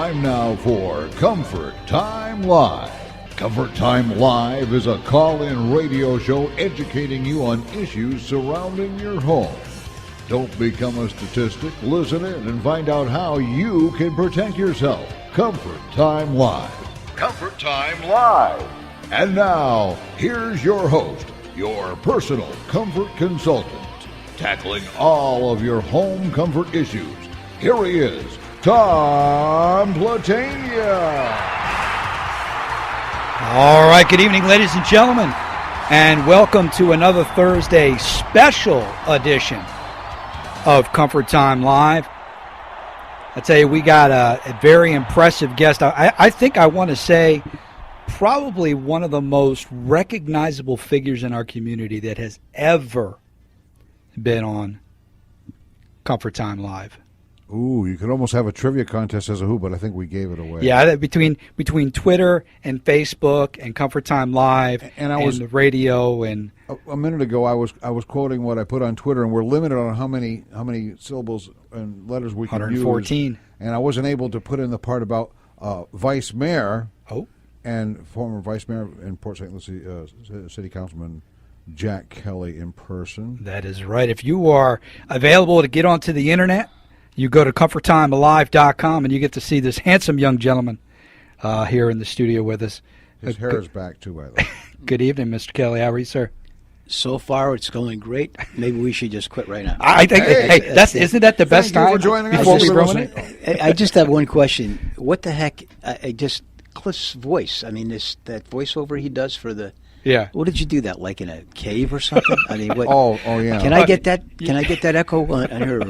time now for Comfort Time Live. Comfort Time Live is a call-in radio show educating you on issues surrounding your home. Don't become a statistic. Listen in and find out how you can protect yourself. Comfort Time Live. Comfort Time Live. And now, here's your host, your personal comfort consultant, tackling all of your home comfort issues. Here he is, Tom Platania. All right, good evening, ladies and gentlemen, and welcome to another Thursday special edition of Comfort Time Live. I tell you, we got a very impressive guest. I think I want to say probably one of the most recognizable figures in our community that has ever been on Comfort Time Live. Ooh, you could almost have a trivia contest as a who, but I think we gave it away. Yeah, between Twitter and Facebook and Comfort Time Live and the radio and a minute ago I was quoting what I put on Twitter, and we're limited on how many syllables and letters we can use. 114. And I wasn't able to put in the part about Vice-Mayor and former Vice-Mayor and Port St. Lucie City Councilman Jack Kelly in person. That is right. If you are available to get onto the internet, you go to ComfortTimeAlive.com and you get to see this handsome young gentleman here in the studio with us. His hair is back, too, by the way. Good evening, Mr. Kelly. How are you, sir? So far, it's going great. Maybe we should just quit right now. I think, isn't that the best time before we ruin it? I just have one question. What the heck? Cliff's voice. I mean, that voiceover he does for the. Yeah. What did you do that, like in a cave or something? I mean, what? Oh yeah. Can I get that? Can I get that echo on here?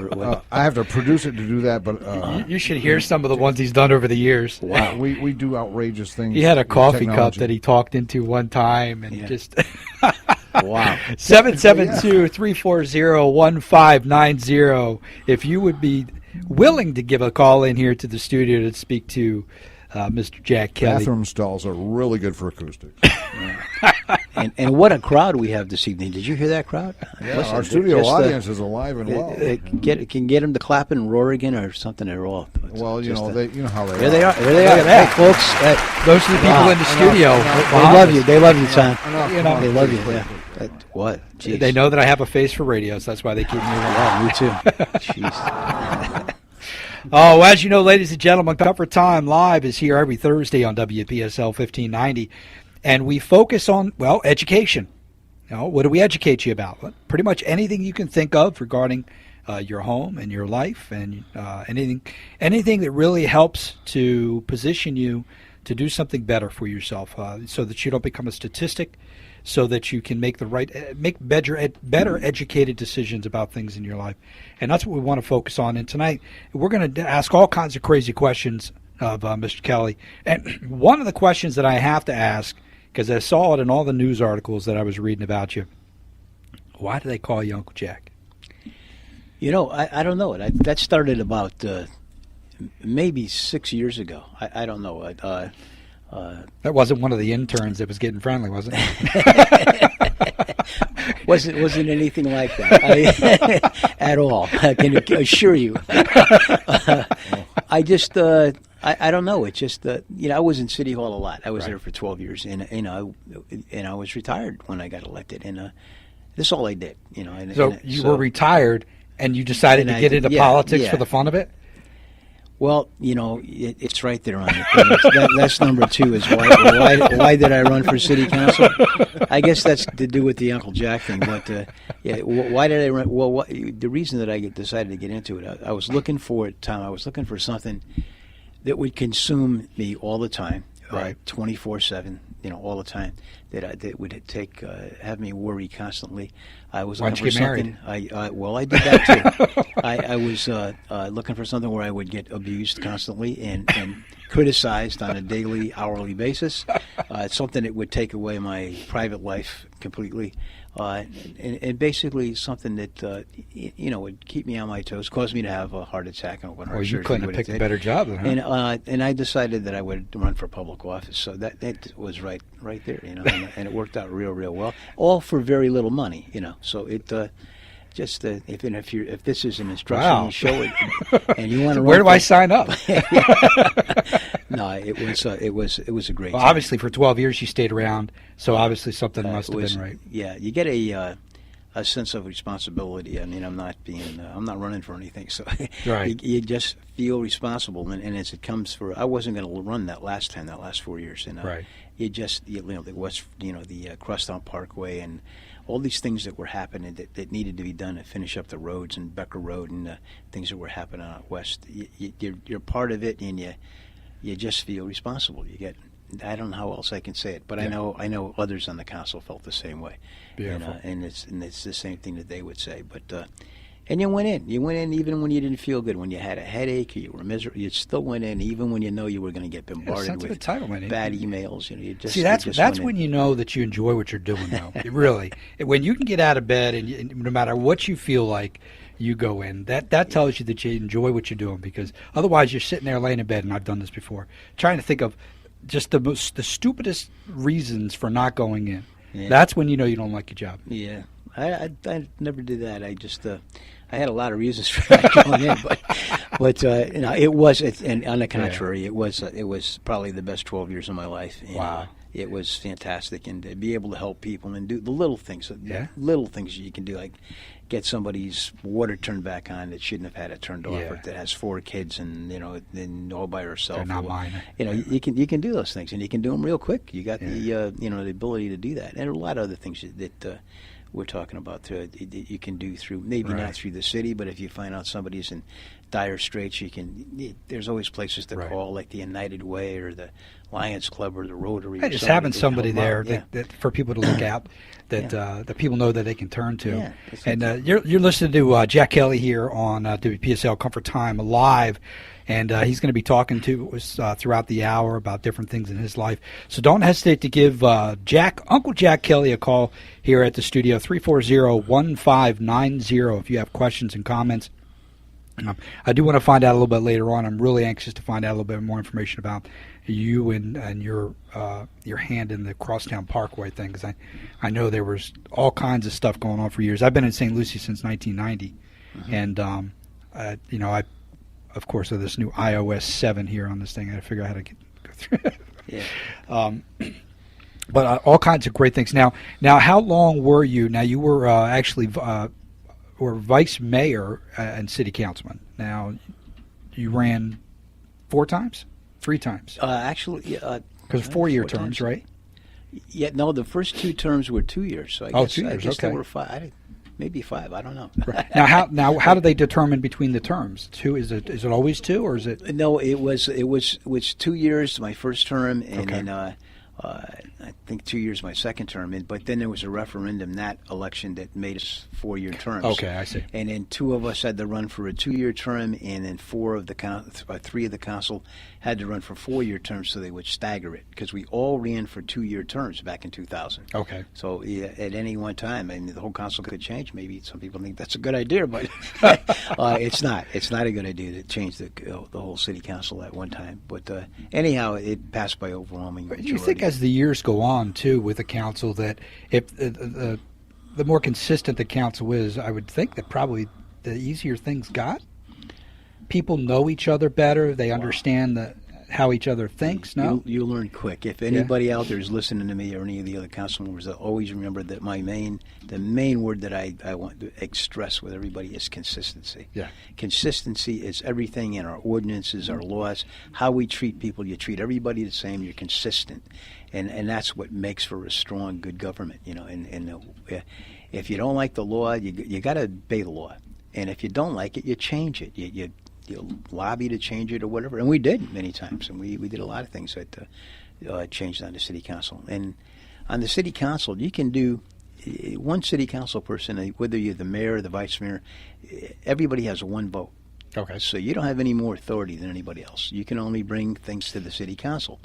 I have to produce it to do that, but you should hear some of the ones he's done over the years. Wow, we do outrageous things. He had a coffee cup that he talked into one time, and just. Wow. 772-340-1590. If you would be willing to give a call in here to the studio to speak to Mr. Jack Kelly. Bathroom stalls are really good for acoustics. And what a crowd we have this evening. Did you hear that crowd? Yeah, our studio audience is alive and well. Can get them to clap and roar again or something at all. Well, you know how they are. There they are. There they are. Hey, folks. Those are the people in the studio. They love you. They love you, Tom. They love you. Yeah. What? Jeez. They know that I have a face for radio, so that's why they keep me around. Yeah, me too. Jeez. Oh, as you know, ladies and gentlemen, Comfort Time Live is here every Thursday on WPSL 1590, and we focus on, education. What do we educate you about? Pretty much anything you can think of regarding your home and your life, and anything that really helps to position you to do something better for yourself, so that you don't become a statistic, so that you can make better educated decisions about things in your life. And that's what we want to focus on. And tonight, we're going to ask all kinds of crazy questions of Mr. Kelly. And one of the questions that I have to ask, because I saw it in all the news articles that I was reading about you, why do they call you Uncle Jack? You know, I don't know. That started about maybe 6 years ago. I don't know. That wasn't one of the interns that was getting friendly, was it? wasn't anything like that at all. I can assure you. I just I don't know. It's just I was in City Hall a lot. I was there for 12 years, and I was retired when I got elected, and this is all I did. So you were retired, and you decided to get into politics for the fun of it. Well, it's right there on it. That's number two is why did I run for city council? I guess that's to do with the Uncle Jack thing. But why did I run? Well, the reason that I decided to get into it, I was looking for it, Tom. I was looking for something that would consume me all the time, right, 24/7, all the time. That would have me worry constantly. I was Why looking don't for you something. Married? I did that too. I was looking for something where I would get abused constantly and criticized on a daily, hourly basis. Something that would take away my private life completely, and basically something that would keep me on my toes, cause me to have a heart attack and open heart surgery. You couldn't have picked a better job, then, huh? And I decided that I would run for public office. So that was right there, and it worked out real well. All for very little money, So it just if this is an instruction, you show it, and you want to. Where do I sign up? No, it was a great. Well, time. obviously, for 12 years you stayed around, so obviously something must have been right. Yeah, you get a sense of responsibility. I mean, I'm not running for anything, so right. you just feel responsible, and as it comes I wasn't going to run that last 4 years, and right. the Crosstown Parkway and all these things that were happening that needed to be done to finish up the roads and Becker Road and things that were happening out west. You're part of it, and you just feel responsible. You get. I don't know how else I can say it, but yeah. I know others on the council felt the same way. And it's the same thing that they would say. But and you went in even when you didn't feel good, when you had a headache or you were miserable, you still went in even when you know you were going to get bombarded with bad emails. You just see that's when you know that you enjoy what you're doing. Though really, when you can get out of bed and no matter what you feel like, you go in. That tells you that you enjoy what you're doing, because otherwise you're sitting there laying in bed, and I've done this before, trying to think of just the stupidest reasons for not going in. Yeah. That's when you know you don't like your job. Yeah, I never did that. I just I had a lot of reasons for not going in, but it was. And on the contrary, it was probably the best 12 years of my life. And, wow. It was fantastic, and to be able to help people and do the little things, little things you can do, like get somebody's water turned back on that shouldn't have had it turned off, or that has 4 kids and then all by herself. They're not mine. You can do those things, and you can do them real quick. You got the the ability to do that, and a lot of other things that we're talking about that you can do through not through the city, but if you find out somebody's in dire straits, there's always places to call, like the United Way or the Lions Club or the Rotary. Just having somebody there that for people to look at, that people know that they can turn to. Yeah, and you're listening to Jack Kelly here on WPSL Comfort Time Live, and he's going to be talking to us throughout the hour about different things in his life. So don't hesitate to give Uncle Jack Kelly a call here at the studio, 340-1590, if you have questions and comments. I do want to find out a little bit later on. I'm really anxious to find out a little bit more information about you and your hand in the Crosstown Parkway thing, because I know there was all kinds of stuff going on for years. I've been in St. Lucie since 1990, and I of course have this new iOS 7 here on this thing. I got to figure out how to go through it. But all kinds of great things. Now, how long were you? Now, you were actually were Vice-Mayor and City Councilman. Now, you ran 4 times? 3 times? Actually, because 4-year terms, right? Yeah, no, the first 2 terms were 2 years. So I guess there were 5. Maybe 5. I don't know. Right. Now, how do they determine between the terms? 2? Is it always 2, or is it? No, it was 2 years my first term, and then I think 2 years my second term. But then there was a referendum, that election, that made us 4-year terms. Okay, I see. And then 2 of us had to run for a 2-year term, and then 3 of the council had to run for 4-year terms, so they would stagger it, because we all ran for 2-year terms back in 2000. Okay. So at any one time, the whole council could change. Maybe some people think that's a good idea, but it's not. It's not a good idea to change the whole city council at one time. But anyhow, it passed by overwhelming majority. You think as the years go on, too, with the council, that if the more consistent the council is, I would think that probably the easier things got. People know each other better. They understand how each other thinks. No, you learn quick. If anybody out there is listening to me or any of the other council members, they'll always remember that the main word that I want to stress with everybody is consistency. Yeah, consistency is everything in our ordinances, our laws, how we treat people. You treat everybody the same. You're consistent, and that's what makes for a strong, good government. And if you don't like the law, you got to obey the law, and if you don't like it, you change it. You lobby to change it or whatever, and we did many times, and we did a lot of things that changed on the city council. And on the city council, you can do one city council person, whether you're the mayor or the vice mayor, everybody has 1 vote. Okay. So you don't have any more authority than anybody else. You can only bring things to the city council.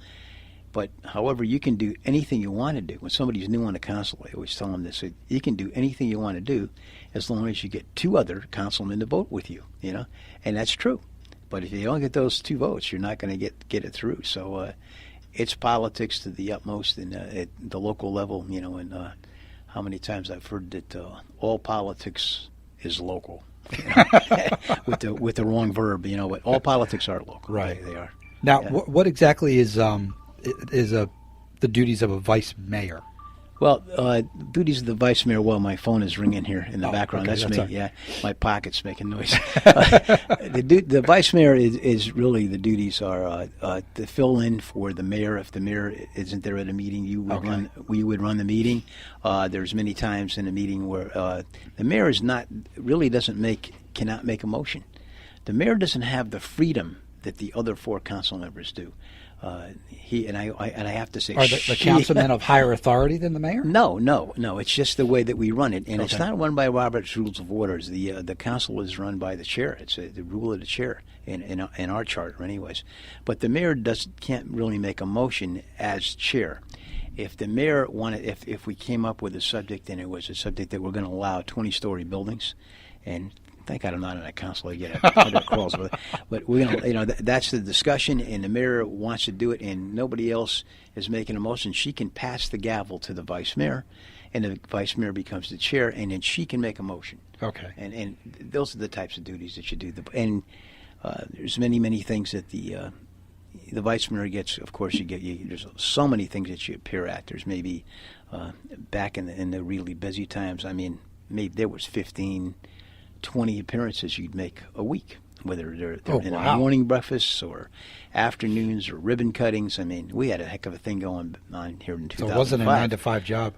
But, however, you can do anything you want to do. When somebody's new on the council, I always tell them this: you can do anything you want to do as long as you get 2 other councilmen to vote with you, and that's true. But if you don't get those 2 votes, you're not going to get it through. So it's politics to the utmost at the local level, and how many times I've heard that all politics is local. with the wrong verb, but all politics are local. Right. They are. Now, what exactly is the duties of a vice mayor? Well, duties of the vice mayor. Well, my phone is ringing here in the background. Okay, that's me. Yeah, my pocket's making noise. The vice mayor is really, the duties are to fill in for the mayor. If the mayor isn't there at a meeting, we would run the meeting. There's many times in a meeting where the mayor cannot make a motion. The mayor doesn't have the freedom that the other 4 council members do. I have to say, are the councilmen of higher authority than the mayor? No. It's just the way that we run it, and it's not run by Robert's Rules of Orders. The council is run by the chair. It's the rule of the chair in our charter, anyways. But the mayor can't really make a motion as chair. If the mayor wanted, if we came up with a subject and it was a subject that we're going to allow 20-story buildings, and thank God I'm not on that council. I get 100 calls with it. But we're gonna, that's the discussion, and the mayor wants to do it, and nobody else is making a motion. She can pass the gavel to the vice mayor, and the vice mayor becomes the chair, and then she can make a motion. Okay. And those are the types of duties that you do. And there's many things that the vice mayor gets. Of course, there's so many things that you appear at. There's maybe back in the really busy times. I mean, maybe there was 15. 20 appearances you'd make a week, whether they're in a morning breakfast or afternoons or ribbon cuttings. I mean, we had a heck of a thing going on here in 2005. So it wasn't a 9-to-5 job.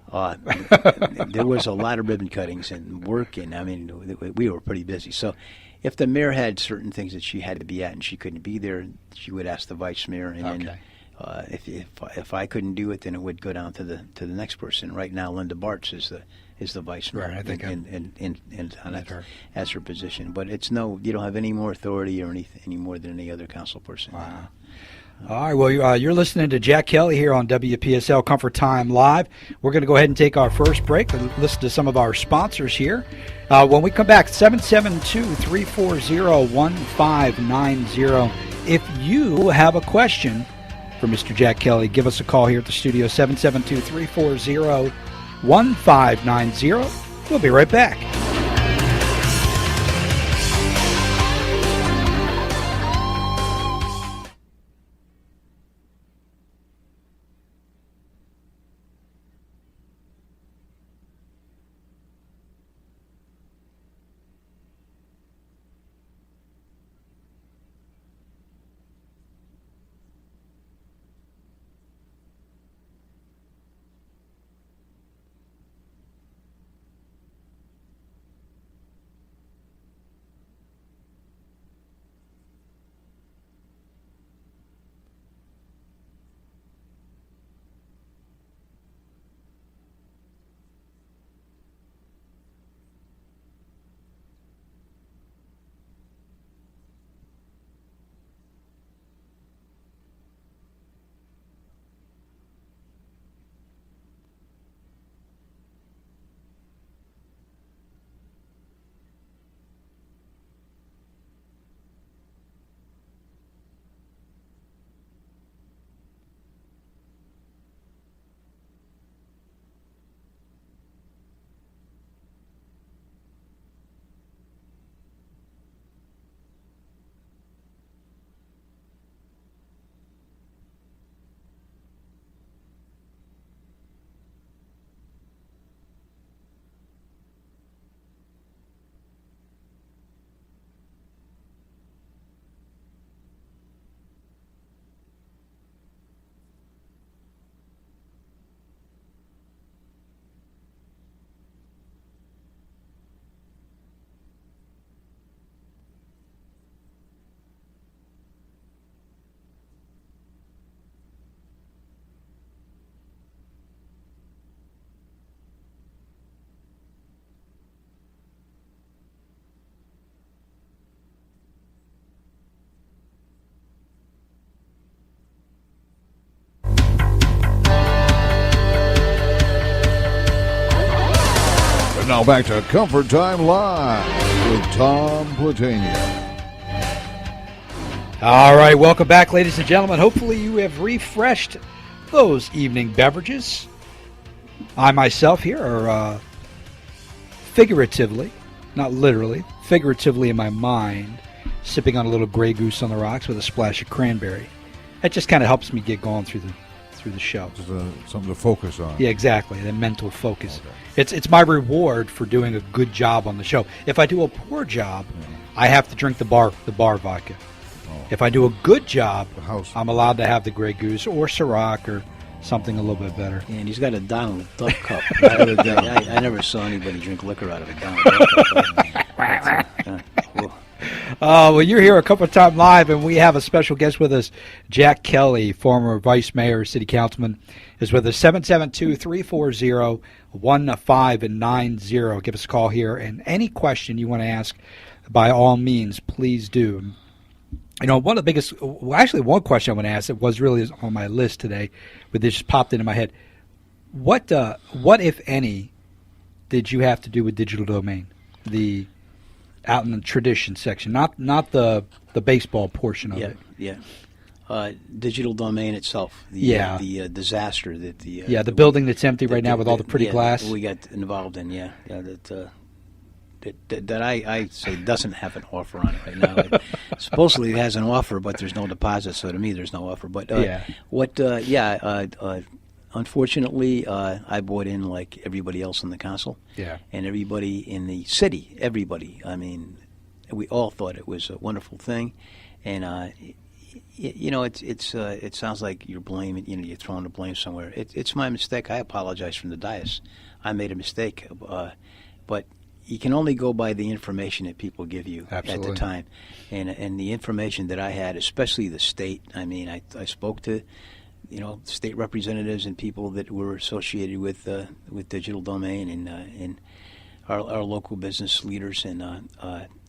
There was a lot of ribbon cuttings and work, and I mean, we were pretty busy. So if the mayor had certain things that she had to be at and she couldn't be there, she would ask the vice mayor, and then if I couldn't do it, then it would go down to the next person. Right now, Linda Bartz is the vice mayor, right, I think as her position. But you don't have any more authority or any more than any other council person. Wow. All right, well, you're listening to Jack Kelly here on WPSL Comfort Time Live. We're going to go ahead and take our first break and listen to some of our sponsors here. When we come back, 772-340-1590. If you have a question for Mr. Jack Kelly, give us a call here at the studio, 772-340-1590. We'll be right back. And now back to Comfort Time Live with Tom Platania. All right, welcome back, ladies and gentlemen. Hopefully you have refreshed those evening beverages. I myself here are figuratively not literally, figuratively in my mind, sipping on a little Grey Goose on the rocks with a splash of cranberry. That just kind of helps me get going through the show. Just something to focus on. Yeah, exactly. The mental focus. Okay. It's my reward for doing a good job on the show. If I do a poor job, I have to drink the bar vodka. Oh. If I do a good job, I'm allowed to have the Grey Goose or Ciroc or something a little bit better. Yeah, and he's got a Donald Duck cup. I never saw anybody drink liquor out of a Donald Duck cup. Well, you're here a couple of times live, and we have a special guest with us. Jack Kelly, former Vice Mayor, City Councilman, is with us. 772-340-1590. Give us a call here, and any question you want to ask, by all means, please do. You know, one of the biggest, well, actually one question I want to ask that was really on my list today, but this just popped into my head. What if any, did you have to do with digital domain? Out in the tradition section, not the baseball portion of it. Yeah. Digital domain itself. The disaster that the building that's empty right now with all the pretty glass. We got involved in. That I say doesn't have an offer on it right now. Supposedly it has an offer, but there's no deposit. So to me, there's no offer. But unfortunately, I bought in like everybody else in the council. Yeah. And everybody in the city. Everybody. I mean, we all thought it was a wonderful thing, and it sounds like you're blaming. You're throwing the blame somewhere. It's my mistake. I apologize from the dais. I made a mistake, but you can only go by the information that people give you at the time, and the information that I had, especially the state. I mean, I spoke to state representatives and people that were associated with digital domain and our local business leaders, and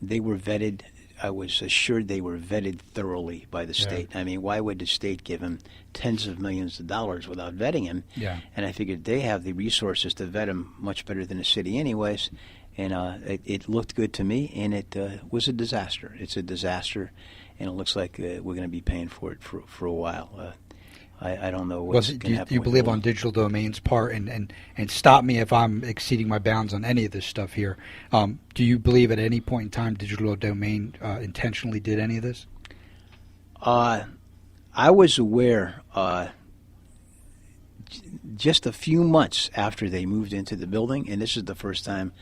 they were vetted. I was assured they were vetted thoroughly by the state. I mean, why would the state give him tens of millions of dollars without vetting him? Yeah. And I figured they have the resources to vet him much better than the city anyways. And it looked good to me, and it was a disaster. It's a disaster, and it looks like we're going to be paying for it for a while. I don't know what's going to happen. Do you believe on digital domain's part, and stop me if I'm exceeding my bounds on any of this stuff here, do you believe at any point in time digital domain intentionally did any of this? I was aware just a few months after they moved into the building, and this is the first time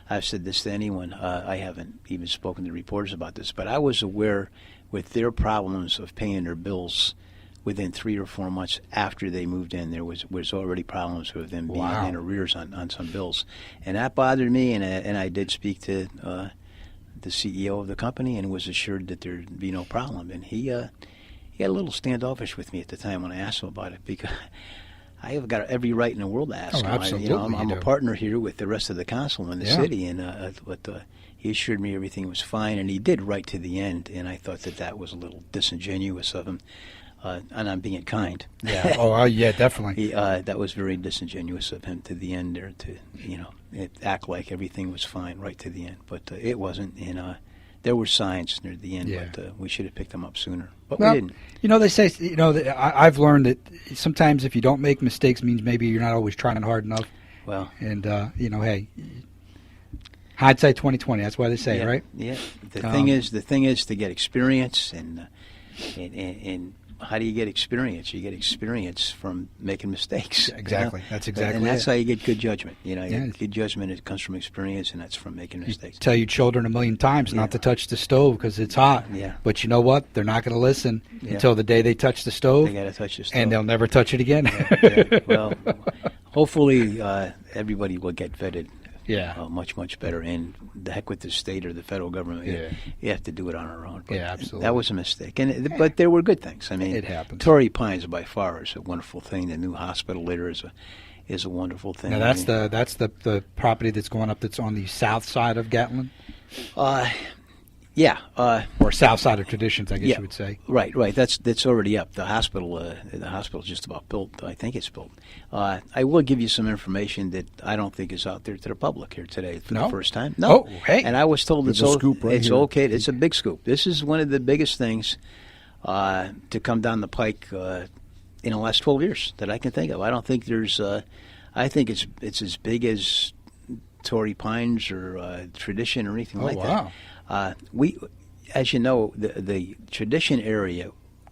I've said this to anyone. I haven't even spoken to reporters about this, but I was aware with their problems of paying their bills within 3 or 4 months after they moved in. There was already problems with them being in arrears on some bills, and that bothered me. And I did speak to the CEO of the company and was assured that there'd be no problem. And he got a little standoffish with me at the time when I asked him about it, because I have got every right in the world to ask him. Absolutely, I'm a partner here with the rest of the council in the city, and he assured me everything was fine, and he did right to the end. And I thought that was a little disingenuous of him, and I'm being kind. Yeah. Oh, yeah, definitely. That was very disingenuous of him to the end there, to act like everything was fine right to the end, but it wasn't. And there were signs near the end, but we should have picked them up sooner. But we didn't. They say, I've learned that sometimes if you don't make mistakes means maybe you're not always trying hard enough. Well. And, hey, hindsight 20/20, that's why they say, right? Yeah. The thing is to get experience, and how do you get experience? You get experience from making mistakes. Exactly. That's exactly and that's it. how you get good judgment. Good judgment, it comes from experience, and that's from making mistakes. Tell your children 1,000,000 times not to touch the stove because it's hot. Yeah. But you know what? They're not going to listen until the day they touch the stove. They got to touch the stove. And they'll never touch it again. Well, hopefully everybody will get vetted. Yeah. Much, much better. And the heck with the state or the federal government. You have to do it on our own. But absolutely. That was a mistake. But there were good things. I mean, it happens. Torrey Pines by far is a wonderful thing. The new hospital there is a wonderful thing. Now that's the property that's going up that's on the south side of Gatlin? Yeah. Or south side of Traditions, I guess you would say. Right. That's already up. The hospital's just about built. I think it's built. I will give you some information that I don't think is out there to the public here today for the first time. No. Oh, hey. And I was told it's here. okay. It's a big scoop. This is one of the biggest things to come down the pike in the last 12 years that I can think of. I don't think there's. I think it's as big as Torrey Pines or Tradition or anything like wow. that. We, as you know, the Tradition area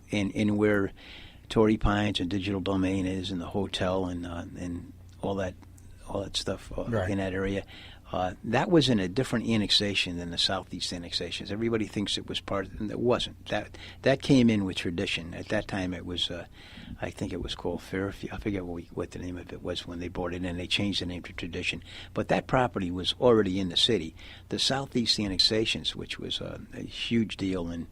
in where Torrey Pines and Digital Domain is, and the hotel and all that stuff right. in that area. That was in a different annexation than the southeast annexations. Everybody thinks it was part of it, and it wasn't. That came in with Tradition. At that time, it was, I think it was called Fairfield. I forget what the name of it was when they bought it, and they changed the name to Tradition. But that property was already in the city. The southeast annexations, which was a huge deal, and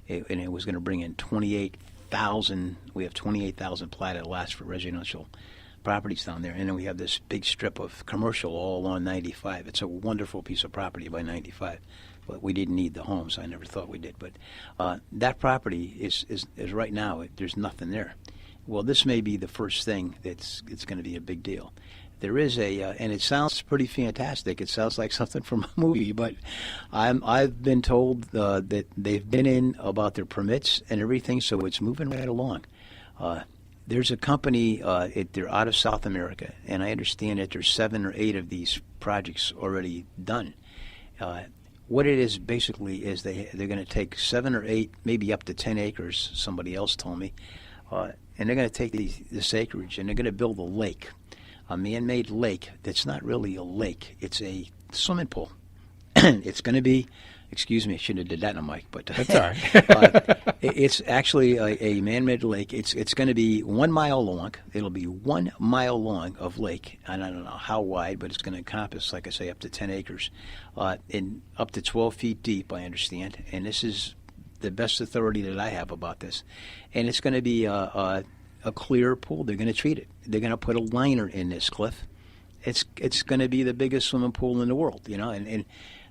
it was going to bring in 28,000. We have 28,000 plat at last for residential properties down there, and then we have this big strip of commercial all along 95. It's a wonderful piece of property by 95, but we didn't need the homes. I never thought we did, but that property is right now, there's nothing there. Well, this may be the first thing it's going to be a big deal. There is and it sounds pretty fantastic. It sounds like something from a movie, but I've been told that they've been in about their permits and everything, so it's moving right along. There's a company, they're out of South America, and I understand that there's 7 or 8 of these projects already done. What it is basically is they're going to take 7 or 8, maybe up to 10 acres, somebody else told me, and they're going to take this acreage and they're going to build a lake, a man-made lake that's not really a lake. It's a swimming pool. It's going to be, excuse me, I shouldn't have did that in a mic, but that's all right. It's actually a man-made lake. It's going to be 1 mile long. It'll be 1 mile long of lake, and I don't know how wide, but it's going to encompass, like I say, up to 10 acres, and up to 12 feet deep, I understand. And this is the best authority that I have about this. And it's going to be a clear pool. They're going to treat it. They're going to put a liner in this, Cliff. It's going to be the biggest swimming pool in the world, and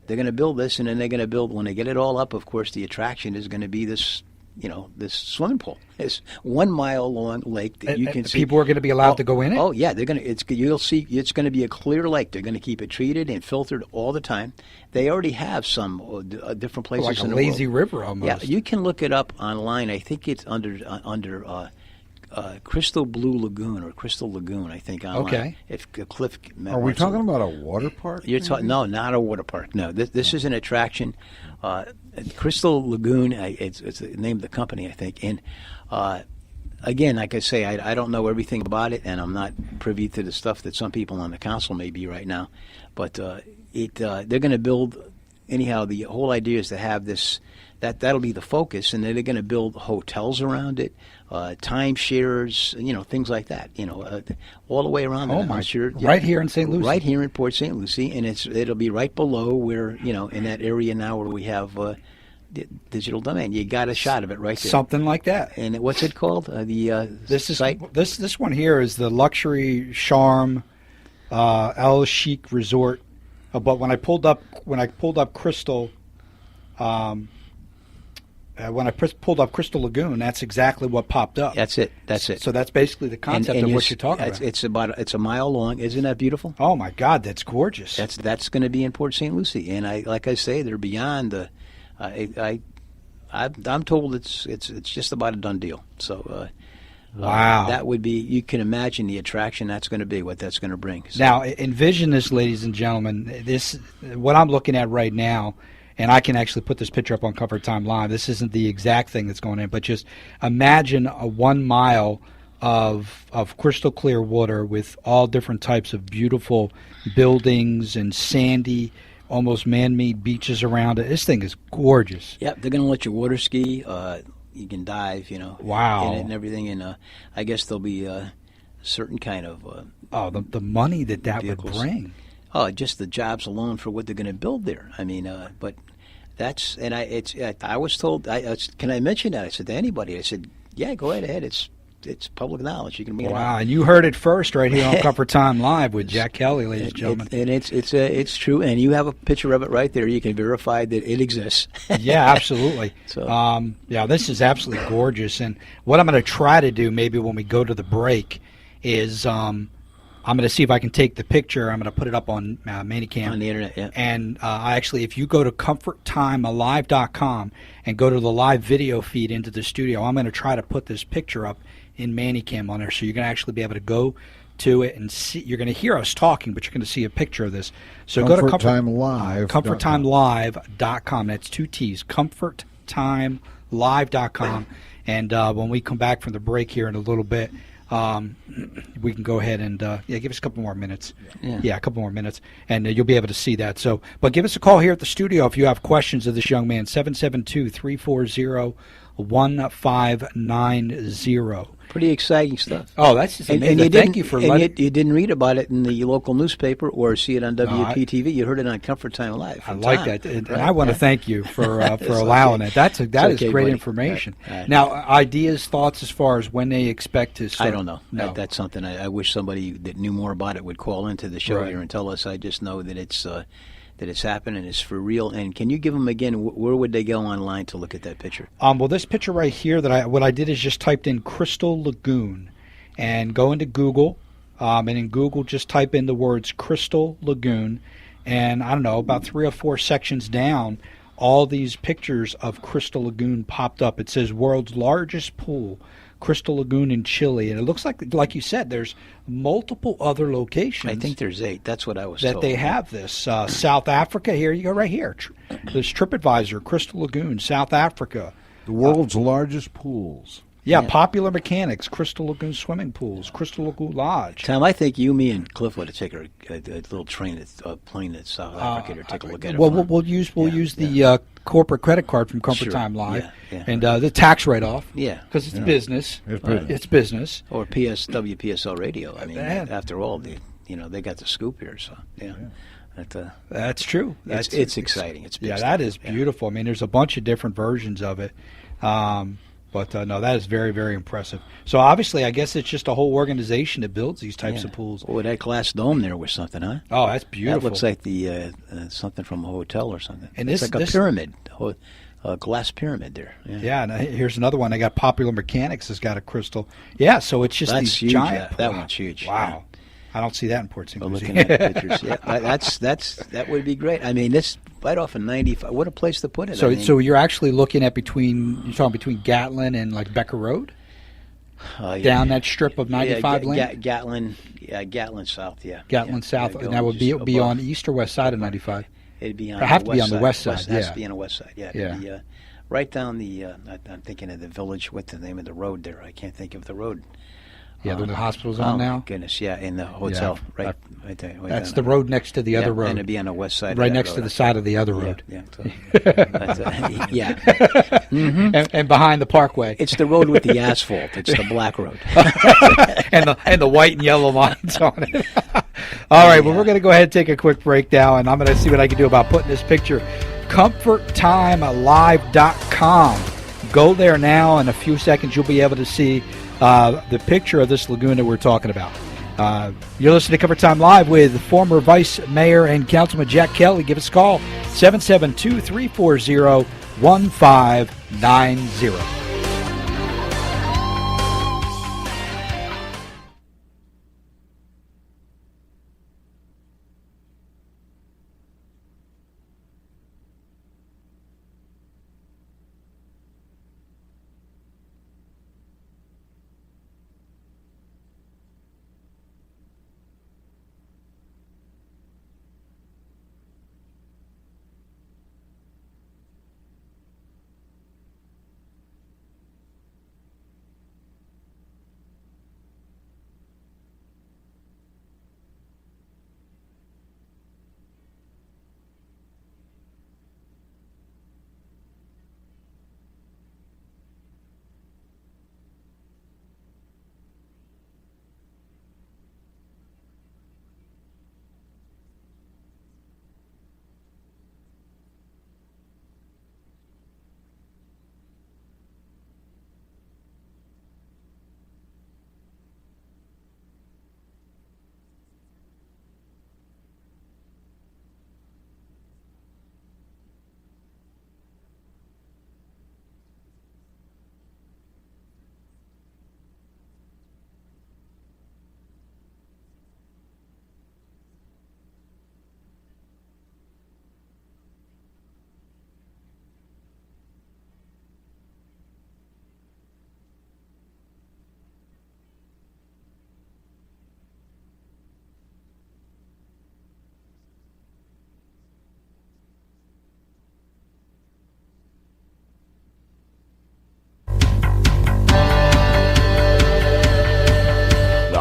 they're going to build this, and then they're going to build, when they get it all up, of course, the attraction is going to be this, this swimming pool. This 1 mile long lake that you can see. People are going to be allowed to go in it? Oh, yeah. You'll see, it's going to be a clear lake. They're going to keep it treated and filtered all the time. They already have some different places like in the a lazy world. river almost. Yeah, you can look it up online. I think it's under Crystal Blue Lagoon or Crystal Lagoon, I think. Online. Okay. If Cliff, are we talking about a water park? You're no, not a water park. No, this is an attraction. Crystal Lagoon. It's the name of the company, I think. And again, like I say, I don't know everything about it, and I'm not privy to the stuff that some people on the council may be right now. But they're going to build. Anyhow, the whole idea is to have this. That'll be the focus, and then they're going to build hotels around it, timeshares, things like that, all the way around. Oh my! Right here in St. Lucie. Right here in Port St. Lucie, and it'll be right below where in that area now where we have Digital Domain. You got a shot of it right there. Something like that. And what's it called? This site? This one here is the Luxury Charm El Chic Resort. But when I pulled up Crystal. When I pulled up Crystal Lagoon, that's exactly what popped up. That's it. So that's basically the concept of what you're talking about. It's a mile long. Isn't that beautiful? Oh my God, that's gorgeous. That's going to be in Port St. Lucie, and like I say, they're beyond the. I'm told it's just about a done deal. So. Wow. That would be, you can imagine the attraction that's going to be, what that's going to bring. So. Now, envision this, ladies and gentlemen. What I'm looking at right now. And I can actually put this picture up on Cover Time Live. This isn't the exact thing that's going in, but just imagine a 1 mile of crystal clear water with all different types of beautiful buildings and sandy, almost man-made beaches around it. This thing is gorgeous. Yeah, they're going to let you water ski. You can dive, wow. in it and everything. And I guess there'll be a certain kind of the money that vehicles. Would bring. Oh, just the jobs alone for what they're going to build there. I mean, but that's, and I was told, can I mention that? I said to anybody, I said, yeah, go ahead. It's public knowledge. You can bring it out. Wow, and you heard it first right here on Cover Time Live with Jack Kelly, ladies and gentlemen. And it's true, and you have a picture of it right there. You can verify that it exists. Yeah, absolutely. So, this is absolutely gorgeous. And what I'm going to try to do, maybe when we go to the break, is I'm going to see if I can take the picture. I'm going to put it up on Manicam. On the internet, yeah. And actually, if you go to ComfortTimeAlive.com and go to the live video feed into the studio, I'm going to try to put this picture up in Manicam on there. So you're going to actually be able to go to it and see. You're going to hear us talking, but you're going to see a picture of this. So go to ComfortTimeLive.com. That's 2 T's, ComfortTimeLive.com. And when we come back from the break here in a little bit, we can go ahead and give us a couple more minutes. Yeah, a couple more minutes, and you'll be able to see that. So, but give us a call here at the studio if you have questions of this young man. 772-340-1590. Pretty exciting stuff. Oh, that's just amazing. And thank you for letting. You didn't read about it in the local newspaper or see it on WPTV. You heard it on Comfort Time Live. I like that, and I want to thank you for allowing it. That is great buddy. information. Now, ideas, thoughts as far as when they expect to start? I don't know. No. That's something I wish somebody that knew more about it would call into the show here and tell us. I just know that it's happening. It's for real. And can you give them again? Where would they go online to look at that picture? Well, this picture right here what I did is just typed in Crystal Lagoon, and go into Google, and in Google just type in the words Crystal Lagoon, and I don't know, about 3 or 4 sections down, all these pictures of Crystal Lagoon popped up. It says world's largest pool, Crystal Lagoon in Chile, and it looks like you said, there's multiple other locations. I think there's 8. That's what I was that told. they have this. South Africa, here you go, right here. There's TripAdvisor, Crystal Lagoon, South Africa. The world's largest pools. Yeah, Popular Mechanics, Crystal Lagoon Swimming Pools, Crystal Lagoon Lodge. Tom, I think you, me, and Cliff would take a little plane at South Africa to take a look at it. Well, we'll use the corporate credit card from Comfort Time Live, and the tax write-off. Yeah, because it's business. It's business. Or WPSL Radio. I mean, after all, they got the scoop here. So that's true. It's exciting. It's big stuff. That is beautiful. I mean, there's a bunch of different versions of it. But no, that is very, very impressive. So obviously, I guess it's just a whole organization that builds these types of pools. Oh, that glass dome there was something, huh? Oh, that's beautiful. That looks like the something from a hotel or something. And it's like a pyramid, a glass pyramid there. Yeah, and here's another one. They got Popular Mechanics has got a crystal. Yeah, so it's just these huge, giant. That one's huge. Wow. Yeah. I don't see that in Port St. Lucie. Looking at pictures, that would be great. I mean, this right off of 95. What a place to put it. So, so you're actually looking at between Gatlin and like Becker Road, down that strip of 95 lane. Gatlin South. Yeah, Gatlin South. And that would be on the east or west side of 95. It'd be on. It'd have to be on the west side. It has to be on the west side. Yeah. It'd be, right down the. I'm thinking of the village. What's the name of the road there? I can't think of the road. Yeah, the hospital's on now. Goodness, yeah, in the hotel, right there. That's the road next to the other road. And it'd be on the west side. Right next to the side of the other road. Yeah. And behind the parkway. It's the road with the asphalt. It's the black road. and the white and yellow lines on it. All right, well, we're going to go ahead and take a quick break now, and I'm going to see what I can do about putting this picture. ComfortTimeLive.com. Go there now. In a few seconds, you'll be able to see the picture of this lagoon that we're talking about. You're listening to Cover Time Live with former Vice-Mayor and Councilman Jack Kelly. Give us a call, 772-340-1590.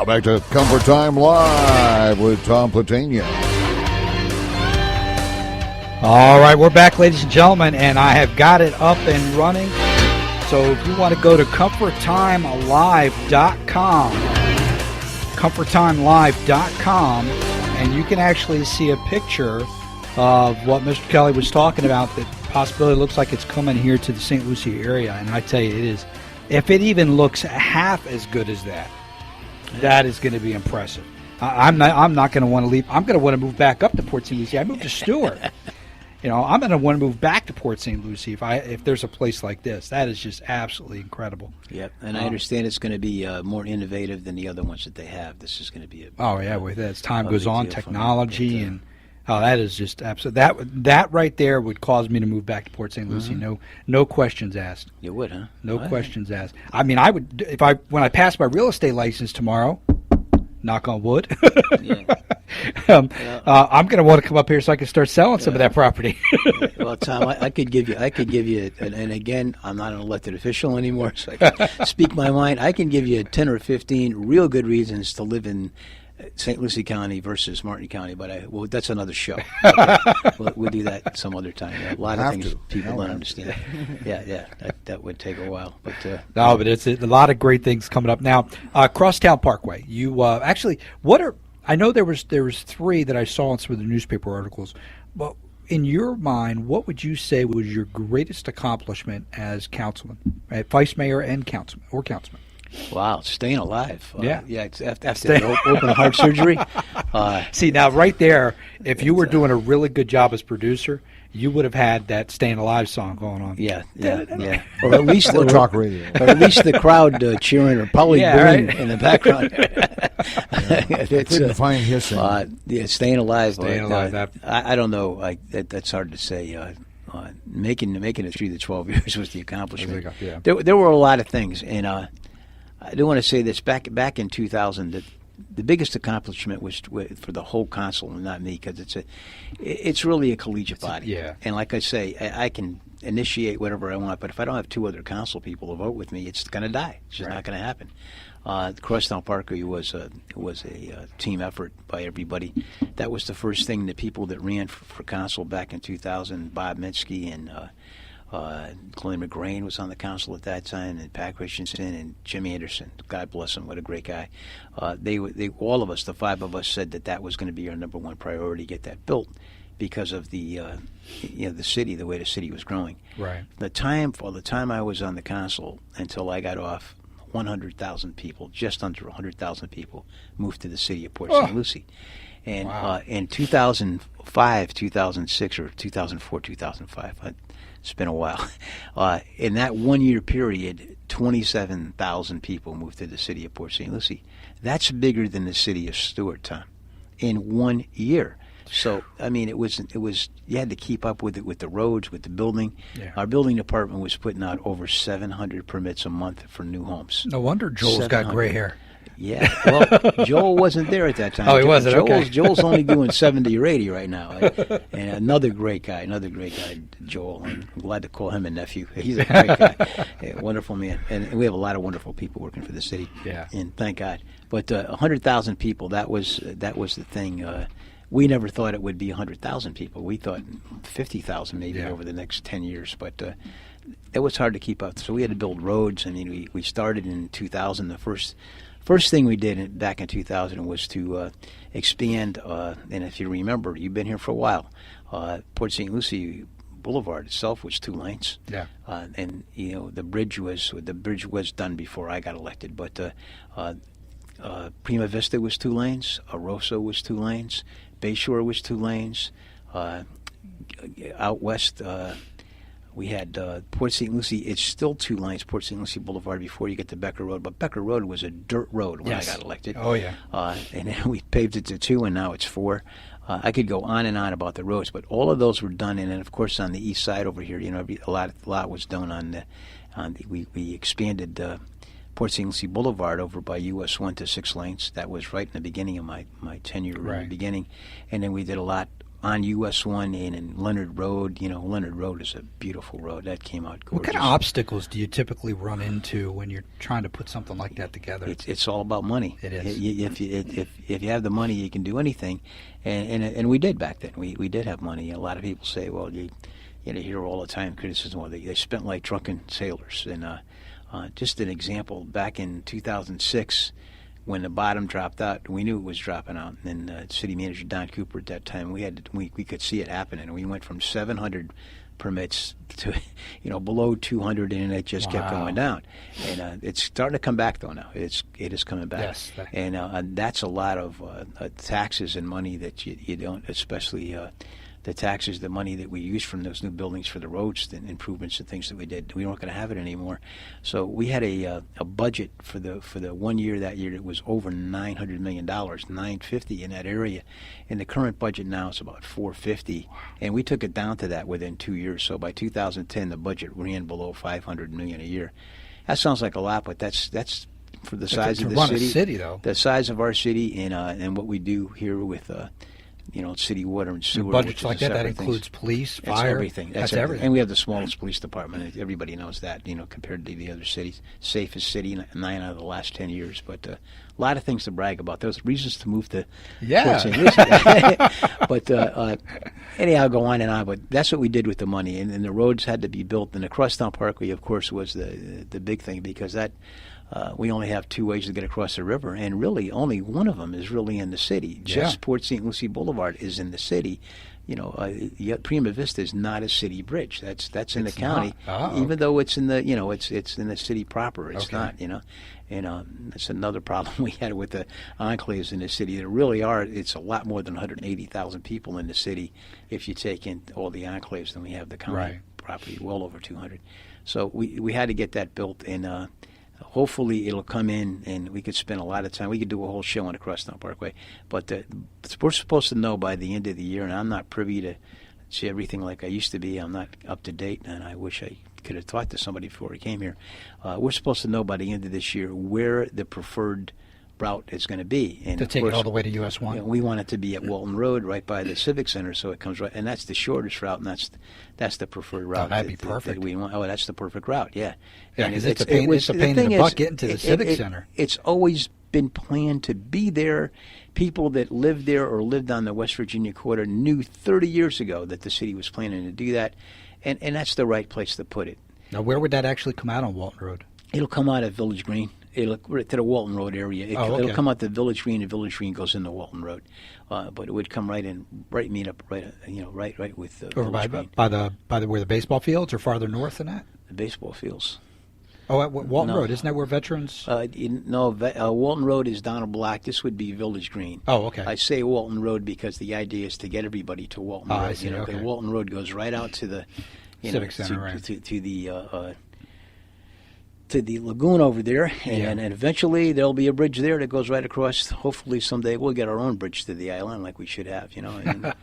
Now back to Comfort Time Live with Tom Platania. All right, we're back, ladies and gentlemen, and I have got it up and running. So if you want to go to ComfortTimeLive.com, ComfortTimeLive.com, and you can actually see a picture of what Mr. Kelly was talking about, that possibility looks like it's coming here to the St. Lucie area. And I tell you, it is. If it even looks half as good as that, that is going to be impressive. I'm not going to want to leave. I'm going to want to move back up to Port St. Lucie. I moved to Stewart. I'm going to want to move back to Port St. Lucie if there's a place like this. That is just absolutely incredible. Yep, and I understand it's going to be more innovative than the other ones that they have. This is going to be as time goes on, technology and that is just absolute. That right there would cause me to move back to Port St. Lucie. No questions asked. You would, huh? No questions asked. I mean, I would when I pass my real estate license tomorrow. Knock on wood. I'm going to want to come up here so I can start selling some of that property. Well, Tom, I could give you, and again, I'm not an elected official anymore, so I can speak my mind. I can give you 10 or 15 real good reasons to live in St. Lucie County versus Martin County, but that's another show. Okay. We'll do that some other time. A lot of things people don't understand. Yeah, that would take a while. But but it's a lot of great things coming up now. Crosstown Parkway. You actually, I know there was 3 that I saw in some of the newspaper articles. But in your mind, what would you say was your greatest accomplishment as councilman, Vice-Mayor and councilman? Wow, staying alive. It's after open heart surgery. See, now right there, if you were doing a really good job as producer, you would have had that "Staying Alive" song going on. Yeah. Or at least talk radio. Or at least the crowd cheering or probably booing in the background. Couldn't find hissing. Staying alive. Staying alive. I don't know. That's hard to say. Making it through the 12 years was the accomplishment. Yeah. There were a lot of things, and I do want to say this. Back in 2000, the biggest accomplishment was for the whole council and not me, because it's really a collegiate body. Yeah. And like I say, I can initiate whatever I want, but if I don't have 2 other council people to vote with me, it's going to die. It's just not going to happen. Crosstown Parkway was a team effort by everybody. That was the first thing. The people that ran for council back in 2000, Bob Minsky and Glenn McGrain was on the council at that time, and Pat Christensen and Jim Anderson. God bless him, what a great guy. They all of us, the 5 of us, said that was going to be our number 1 priority, get that built, because of the city, the way the city was growing. Right. The time I was on the council until I got off, 100,000 people, just under 100,000 people, moved to the city of Port St. Lucie. And in 2005, 2006, or 2004, 2005, it's been a while. In that 1-year period, 27,000 people moved to the city of Port St. Lucie. That's bigger than the city of Stewart, Tom, in 1 year. So, I mean, it was. You had to keep up with it, with the roads, with the building. Yeah. Our building department was putting out over 700 permits a month for new homes. No wonder Joel's got gray hair. Yeah, well, Joel wasn't there at that time. Oh, he wasn't. Okay. Joel's only doing 70 or 80 right now. And another great guy, Joel. I'm glad to call him a nephew. He's a great guy, wonderful man. And we have a lot of wonderful people working for the city. Yeah. And thank God. But 100,000 people, that was the thing. We never thought it would be 100,000 people. We thought 50,000 maybe over the next 10 years. But it was hard to keep up. So we had to build roads. I mean, we started in 2000. The first thing we did back in 2000 was to expand, and if you remember, you've been here for a while, Port St. Lucie Boulevard itself was 2 lanes. Yeah. And the bridge was done before I got elected, but Prima Vista was 2 lanes, Arosa was 2 lanes, Bayshore was 2 lanes, out west. We had Port St. Lucie. It's still 2 lanes, Port St. Lucie Boulevard, before you get to Becker Road. But Becker Road was a dirt road when I got elected. Oh, yeah. And then we paved it to 2, and now it's 4. I could go on and on about the roads, but all of those were done. And then, of course, on the east side over here, a lot was done we expanded Port St. Lucie Boulevard over by US 1 to 6 lanes. That was right in the beginning of my tenure, in the beginning. And then we did a lot on US 1 and in Leonard Road. Leonard Road is a beautiful road. That came out gorgeous. What kind of obstacles do you typically run into when you're trying to put something like that together? It's all about money. It is. If you have the money, you can do anything, and we did back then. We did have money. A lot of people say, well, you hear all the time criticism. Well, they spent like drunken sailors. And just an example, back in 2006. When the bottom dropped out, we knew it was dropping out. And city manager Don Cooper at that time, we could see it happening. We went from 700 permits to below 200, and it just kept going down. And it's starting to come back though now. It is coming back. Yes. And that's a lot of taxes and money that you don't, especially. The taxes, the money that we use from those new buildings for the roads and improvements and things that we did, we weren't going to have it anymore. So we had a budget for the 1 year that year that was over $900 million, $950 in that area, and the current budget now is about $450, and we took it down to that within 2 years. So by 2010, the budget ran below $500 million a year. That sounds like a lot, but that's for the size of the city, though. The size of our city, and what we do here with. City water and sewer. Budgets like that includes police, fire. Everything. That's everything. And we have the smallest police department. Everybody knows that, compared to the other cities. Safest city in 9 out of the last 10 years. But a lot of things to brag about. There's reasons to move to Port St. Lucie. But anyhow, go on and on. But that's what we did with the money. And the roads had to be built. And the Crosstown Parkway, of course, was the big thing, because that we only have 2 ways to get across the river, and really only one of them is really in the city. Just Port St. Lucie Boulevard is in the city. Prima Vista is not a city bridge. That's in the county, even though it's in the it's in the city proper. It's not. And that's another problem we had with the enclaves in the city. There really are. It's a lot more than 180,000 people in the city if you take in all the enclaves. Then we have the county property, well over 200. So we had to get that built, and hopefully it'll come in, and we could spend a lot of time. We could do a whole show on the Crosstown Parkway. But we're supposed to know by the end of the year, and I'm not privy to see everything like I used to be. I'm not up to date, and I wish I could have talked to somebody before he came here. We're supposed to know by the end of this year where the preferred route is going to be. And to take it all the way to US 1. We want it to be at Walton Road, right by the Civic Center, so it comes right, and that's the shortest route, and that's the preferred route. That'd be perfect. That we want. That's the perfect route. Yeah. Yeah, because it's a pain in the butt getting to the Civic Center. It's always been planned to be there. People that lived there or lived on the West Virginia corridor knew 30 years ago that the city was planning to do that, and that's the right place to put it. Now, where would that actually come out on Walton Road? It'll come out at Village Green. It'll to the Walton Road area. It'll come out to Village Green, and Village Green goes into Walton Road. But it would come meet up right with over Village Green. by the where the baseball fields, or farther north than that? The baseball fields. Oh, at Walton Road, isn't that where veterans? Walton Road is down a block. This would be Village Green. Oh, okay. I say Walton Road because the idea is to get everybody to Walton Road. I see, okay. Walton Road goes right out to the Civic Center, right? To the lagoon over there, and eventually there'll be a bridge there that goes right across. Hopefully someday we'll get our own bridge to the island like we should have, And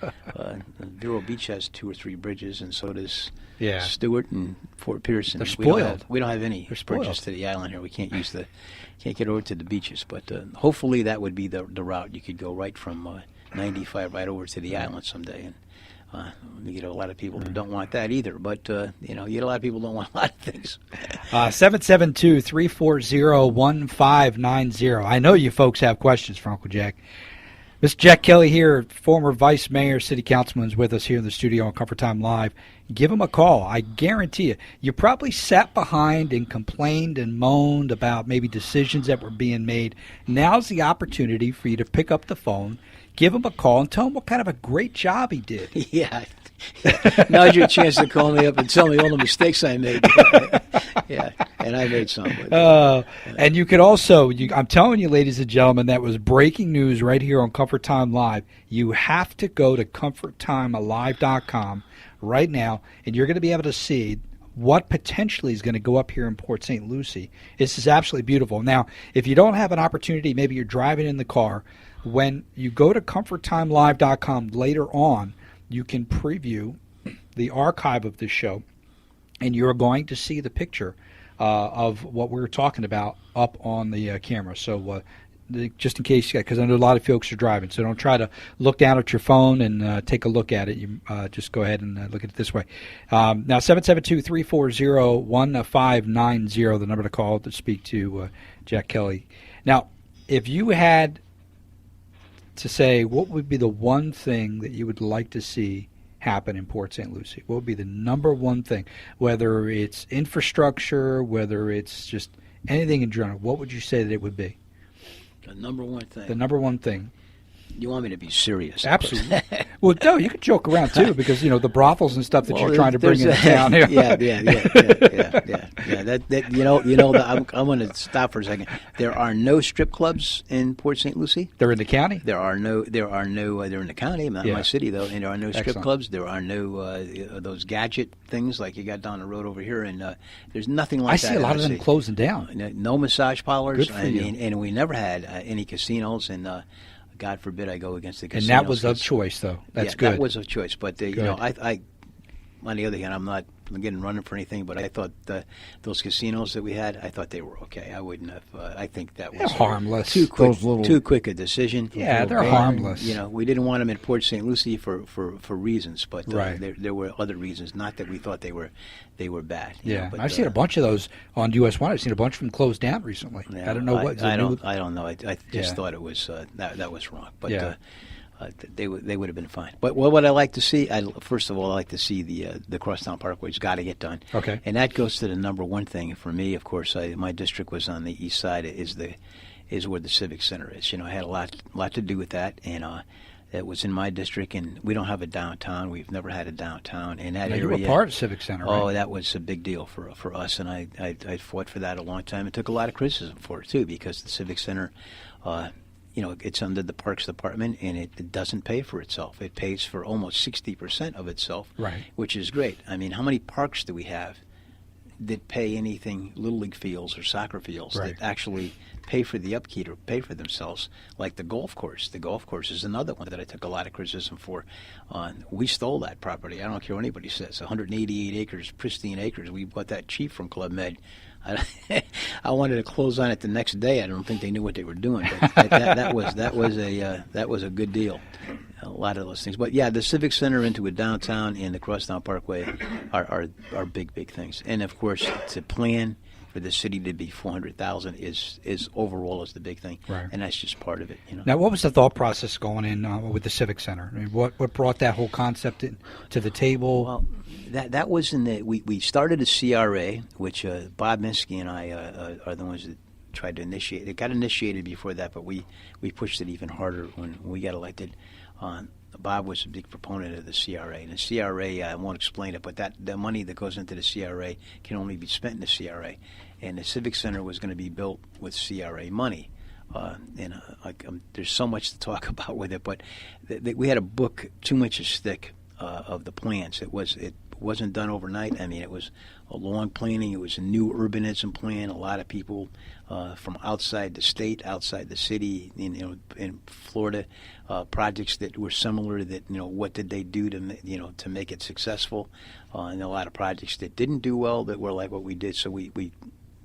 Vero Beach has 2 or 3 bridges, and so does Stewart and Fort Pierce. They're spoiled. We don't have any bridges to the island here. We can't get over to the beaches, but hopefully that would be the route. You could go right from 95 right over to the island someday, and you get a lot of people that don't want that either, but you get a lot of people who don't want a lot of things. 772-340-1590. I know you folks have questions for Uncle Jack. Mr. Jack Kelly here, former Vice Mayor, City Councilman, is with us here in the studio on Comfort Time Live. Give him a call. I guarantee you probably sat behind and complained and moaned about maybe decisions that were being made. Now's the opportunity for you to pick up the phone, give him a call, and tell him what kind of a great job he did. Yeah. Now's your chance to call me up and tell me all the mistakes I made. Yeah, and I made some. And you could also, I'm telling you, ladies and gentlemen, that was breaking news right here on Comfort Time Live. You have to go to ComfortTimeAlive.com right now, and you're going to be able to see what potentially is going to go up here in Port St. Lucie. This is absolutely beautiful. Now, if you don't have an opportunity, maybe you're driving in the car, when you go to ComfortTimeLive.com later on, you can preview the archive of this show, and you're going to see the picture of what we were talking about up on the camera. So just in case, because I know a lot of folks are driving, so don't try to look down at your phone and take a look at it. You just go ahead and look at it this way. Now, 772-340-1590, the number to call to speak to Jack Kelly. Now, if you had to say what would be the one thing that you would like to see happen in Port St. Lucie, what would be the number one thing, whether it's infrastructure, whether it's just anything in general, what would you say that it would be? The number one thing. The number one thing. You want me to be serious? Absolutely. Well, no, you could joke around too, because the brothels and stuff that you're trying to bring into town. Yeah. I'm going to stop for a second. There are no strip clubs in Port St. Lucie. They're in the county. They're in the county, not my city though. And there are no strip Excellent. clubs. There are no those gadget things like you got down the road over here, and there's nothing like that. I see a lot of them closing down. No massage parlors. Good for you. And we never had any casinos, and God forbid I go against the casinos. And that was of choice, though. That's good. That was of choice. But, I on the other hand, I'm not getting running for anything, but I thought those casinos that we had, I thought they were okay. I wouldn't have. I think that was harmless. Too quick a decision. Yeah, they're harmless. We didn't want them in Port St. Lucie for reasons, but right. there were other reasons. Not that we thought they were bad. But I've seen a bunch of those on US 1. I've seen a bunch of them closed down recently. Yeah, I don't know what. I don't know. I just thought it was that was wrong. But they would have been fine. But what would I like to see? First of all, I like to see the Crosstown Parkway's got to get done. Okay. And that goes to the number one thing for me. Of course, my district was on the east side. Is where the Civic Center is. I had a lot to do with that, and it was in my district. And we don't have a downtown. We've never had a downtown in that area. You were part of Civic Center. Oh, right? That was a big deal for us, and I fought for that a long time. It took a lot of criticism for it too, because the Civic Center. It's under the Parks Department, and it doesn't pay for itself. It pays for almost 60% of itself, right? Which is great. I mean, how many parks do we have that pay anything, Little League fields or soccer fields, right, that actually pay for the upkeep or pay for themselves, like the golf course. The golf course is another one that I took a lot of criticism for. We stole that property. I don't care what anybody says. 188 acres, pristine acres. We bought that cheap from Club Med. I wanted to close on it the next day. I don't think they knew what they were doing. But that was a good deal. A lot of those things. But yeah, the Civic Center into a downtown and the Crosstown Parkway are big things. And of course, to plan for the city to be 400,000 is overall is the big thing, right? And that's just part of it. Now, what was the thought process going in with the Civic Center? I mean, what brought that whole concept to the table? Well, that was in the we started a CRA, which Bob Minsky and I are the ones that tried to initiate. It got initiated before that, but we pushed it even harder when we got elected. Bob was a big proponent of the CRA, and the CRA, I won't explain it, but the money that goes into the CRA can only be spent in the CRA, and the Civic Center was going to be built with CRA money. There's so much to talk about with it, but we had a book 2 inches thick of the plans. It wasn't done overnight. I mean, it was a long planning. It was a new urbanism plan. A lot of people from outside the state, outside the city, in Florida, projects that were similar. That what did they do to make it successful? And a lot of projects that didn't do well that were like what we did. So we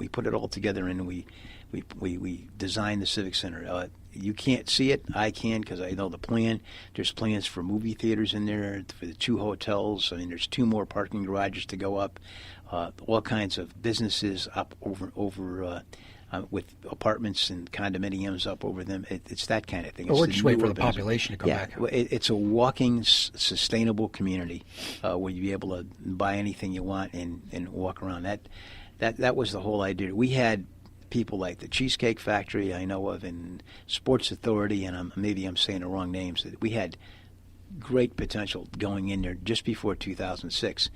put it all together and we designed the Civic Center. You can't see it. I can, because I know the plan. There's plans for movie theaters in there, for the 2 hotels. I mean, there's 2 more parking garages to go up. All kinds of businesses up over with apartments and condominiums up over them. It's that kind of thing. We're just waiting for the population to come back. It's a walking, sustainable community where you be able to buy anything you want and walk around. That was the whole idea. We had people like the Cheesecake Factory I know of, and Sports Authority, and maybe I'm saying the wrong names. We had great potential going in there just before 2006.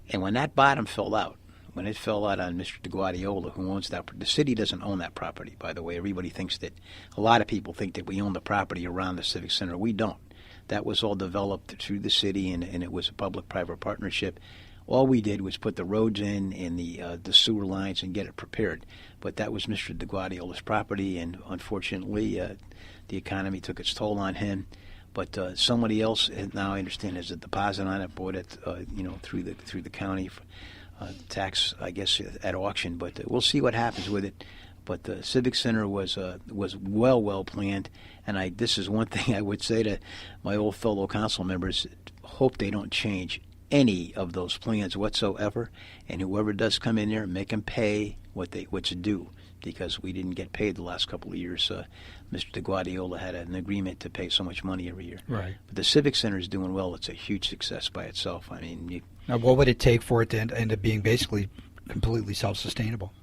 And when that bottom fell out, when it fell out on Mr. DeGuardiola, who owns that, the city doesn't own that property, by the way. Everybody thinks that, a lot of people think that we own the property around the Civic Center. We don't. That was all developed through the city, and it was a public-private partnership. All we did was put the roads in and the sewer lines and get it prepared. But that was Mr. DeGuardiola's property, and unfortunately, the economy took its toll on him. But somebody else now, I understand, has a deposit on it, bought it, through the county tax, I guess, at auction. But we'll see what happens with it. But the Civic Center was well planned, and this is one thing I would say to my old fellow council members: hope they don't change any of those plans whatsoever, and whoever does come in there, make them pay what's due, because we didn't get paid the last couple of years. Mr. DeGuardiola had an agreement to pay so much money every year. Right. But the Civic Center is doing well. It's a huge success by itself. I mean, now, what would it take for it to end up being basically completely self-sustainable?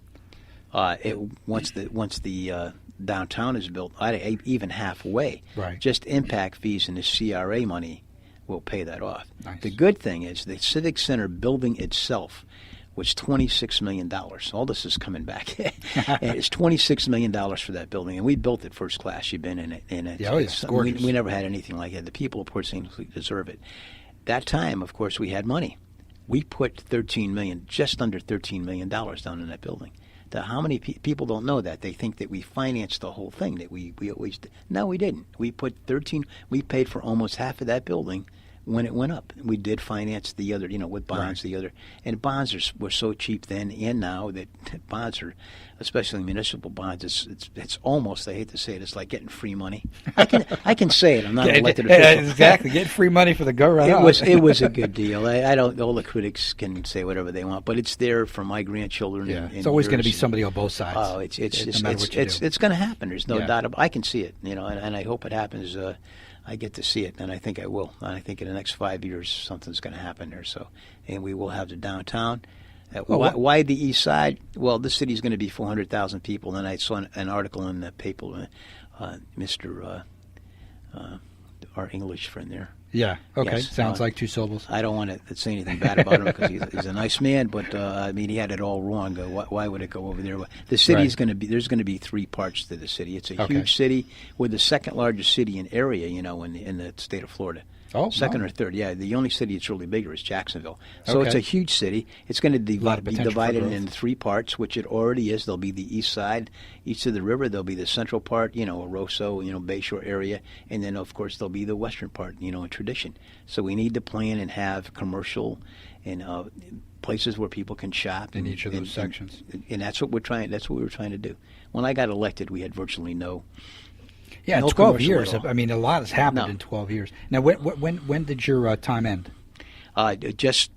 Once the downtown is built, even halfway, right, just impact fees and the CRA money will pay that off. Nice. The good thing is the Civic Center building itself was $26 million. All this is coming back. And it's $26 million for that building, and we built it first class. You've been in it. It's gorgeous. We never had anything like it. The people of Port St. Lucie deserve it. That time, of course, we had money. We put just under $13 million down in that building. How many people don't know that? They think that we financed the whole thing, that we always did. No, we didn't. We paid for almost half of that building when it went up. We did finance the other, with bonds, right. And bonds were so cheap then and now that bonds are, especially municipal bonds, it's almost, I hate to say it, it's like getting free money. I can say it. I'm not an elected official. Exactly, getting free money for the go right. It was a good deal. I don't. All the critics can say whatever they want, but it's there for my grandchildren. Yeah, it's always going to be somebody on both sides. Oh, it's going to happen. There's no doubt about it. I can see it, and I hope it happens. I get to see it, and I think I will. And I think in the next 5 years, something's going to happen there. So, and we will have the downtown. Why the east side? Well, this city's going to be 400,000 people. And I saw an article in the paper, Mr. Our English friend there. Yeah, okay. Yes. Sounds like two syllables. I don't want to say anything bad about him because he's a nice man, but he had it all wrong. Why would it go over there? The city's going to be, there's going to be three parts to the city. It's a huge city. We're the second largest city in area, in the state of Florida. Oh, second or third, yeah. The only city that's really bigger is Jacksonville. So it's a huge city. It's going to be divided into three parts, which it already is. There'll be the east side, east of the river. There'll be the central part, Rosso, Bayshore area. And then, of course, there'll be the western part, in Tradition. So we need to plan and have commercial and places where people can shop. In each of those sections. And that's what we were trying to do. When I got elected, we had virtually no... Yeah, no 12 years. I mean, a lot has happened in 12 years. Now, when did your time end? Just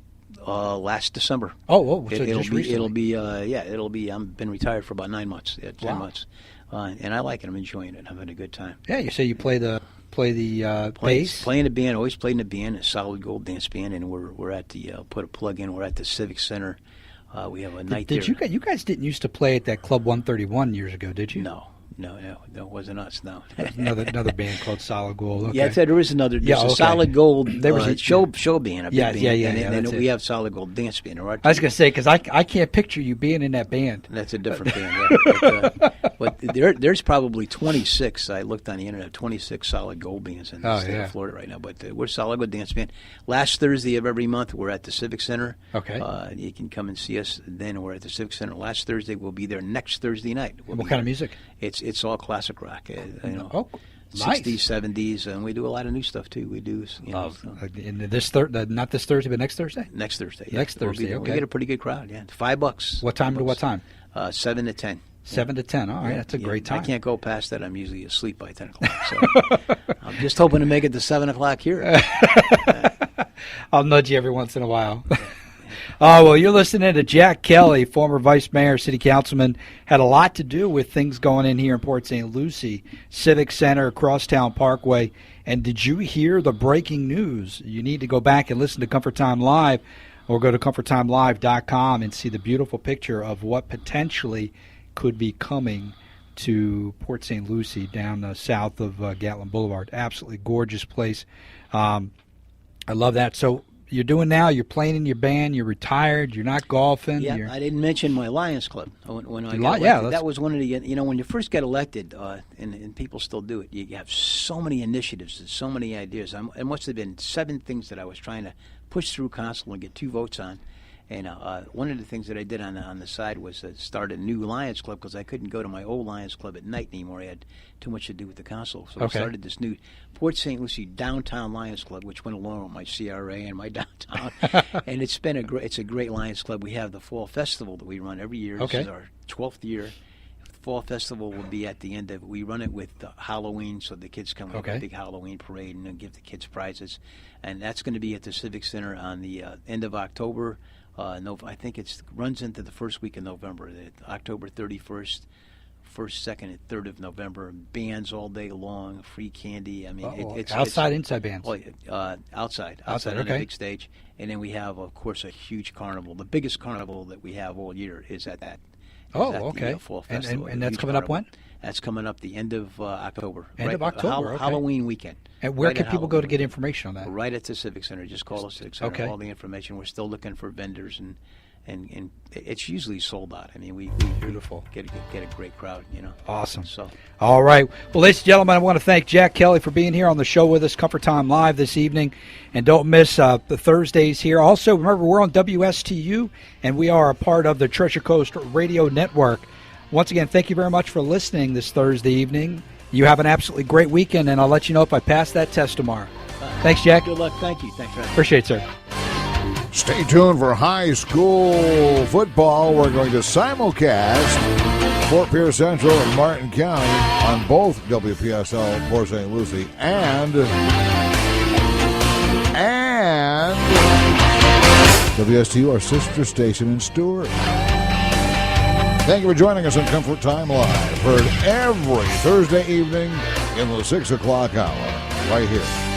last December. So just recently. It'll be. I've been retired for about 9 months. 10 months, and I like it. I'm enjoying it. I'm having a good time. Yeah, you say you play the bass. Playing the band. Always played in the band, a Solid Gold dance band, and we're at the put a plug in. We're at the Civic Center. We have a night there. You guys didn't used to play at that Club 131 years ago, did you? No, it wasn't us. No, another band called Solid Gold. Okay. Yeah, there is another. There's a Solid Gold. There was a show band, a big band. And then we have Solid Gold dance band. I was going to say because I can't picture you being in that band. That's a different band. But there's probably 26. I looked on the internet. 26 Solid Gold bands in the state of Florida right now. But we're Solid Gold dance band. Last Thursday of every month, we're at the Civic Center. Okay. You can come and see us. Then we're at the Civic Center. Last Thursday, we'll be there. Next Thursday night. What kind of music? It's all classic rock, nice. 60s, 70s, and we do a lot of new stuff too. We do, not this Thursday, but next Thursday. Next Thursday. Yeah. Next Thursday. We get a pretty good crowd. Yeah, $5. What time to what time? 7 to 10. 7 to 10. All right, that's a great time. I can't go past that. I'm usually asleep by 10 o'clock. So I'm just hoping to make it to 7 o'clock here. I'll nudge you every once in a while. Oh, well, you're listening to Jack Kelly, former vice mayor, city councilman. Had a lot to do with things going in here in Port St. Lucie, Civic Center, Crosstown Parkway. And did you hear the breaking news? You need to go back and listen to Comfort Time Live or go to comforttimelive.com and see the beautiful picture of what potentially could be coming to Port St. Lucie down south of Gatlin Boulevard. Absolutely gorgeous place. I love that. So you're doing now, you're playing in your band, you're retired, you're not golfing. Yeah, I didn't mention my Lions Club. When I got elected, that was one of the, when you first get elected, and people still do it, you have so many initiatives and so many ideas. It must have been 7 things that I was trying to push through council and get 2 votes on. And one of the things that I did on the side was start a new Lions Club because I couldn't go to my old Lions Club at night anymore. I had too much to do with the council. So I started this new Port St. Lucie Downtown Lions Club, which went along with my CRA and my downtown. And it's a great Lions Club. We have the Fall Festival that we run every year. This is our 12th year. Fall Festival will be at the end of. We run it with Halloween, so the kids come with a big Halloween parade and then give the kids prizes, and that's going to be at the Civic Center on the end of October. I think it runs into the first week of November, October 31st. 1st, 2nd, and 3rd of November. Bands all day long, free candy. I mean, it's outside, inside bands. Outside on a big stage, and then we have, of course, a huge carnival. The biggest carnival that we have all year is at that. The, Fall Festival. And that's coming up when? That's coming up the end of October. Of October. Halloween weekend. And where can people go to get information on that? Right at the Civic Center. Just call the Civic Center. All the information. We're still looking for vendors and it's usually sold out. I mean, we beautiful get a great crowd, Awesome. So, all right. Well, ladies and gentlemen, I want to thank Jack Kelly for being here on the show with us, Comfort Time Live this evening, and don't miss the Thursdays here. Also, remember we're on WSTU, and we are a part of the Treasure Coast Radio Network. Once again, thank you very much for listening this Thursday evening. You have an absolutely great weekend, and I'll let you know if I pass that test tomorrow. Thanks, Jack. Good luck. Thank you. Thanks, Ryan. Appreciate it, sir. Stay tuned for high school football. We're going to simulcast Fort Pierce Central and Martin County on both WPSL Port St. Lucie and WSTU, our sister station in Stewart. Thank you for joining us on Comfort Time Live. Heard every Thursday evening in the 6 o'clock hour, right here